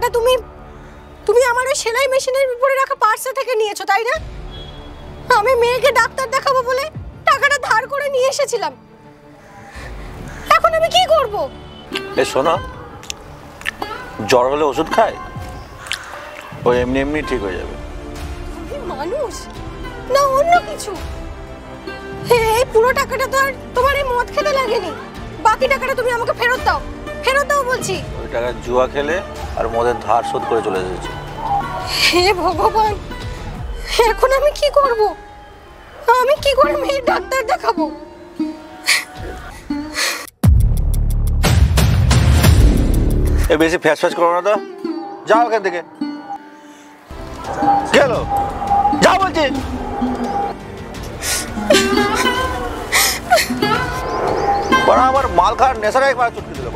টাকাটা তুমি তুমি আমার ওই সেলাই মেশিনের উপরে রাখা পার্সে থেকে নিয়েছো, তাই না? আমি মেয়েকে ডাক্তার দেখাবো বলে টাকাটা ধার করে নিয়ে এসেছিলাম। এখন আমি কি করব? শোনো, জ্বর হলে ওষুধ খায়, ও এমনি এমনি ঠিক হয়ে যাবে। মানুষ না অন্য কিছু? এই পুরো টাকাটা তো আর তোমার এই মদ খেতে লাগেনি। বাকি টাকাটা তুমি আমাকে ফেরত দাও, ফেরত দাও বলছি। ওই টাকা জুয়া খেলে আর মদের ধার শোধ করে চলে এসেছে। হে ভগবান, এখন আমি কি করব? আমি কি করে মেয়ের ডাক্তার দেখাবো? বেশি ফ্যাস ফ্যাস করো না তো, যাও এখান থেকে। গেল, যাও বলছি। আবার মাল খাওয়ার নেশাটা একবার চুটকি দিল।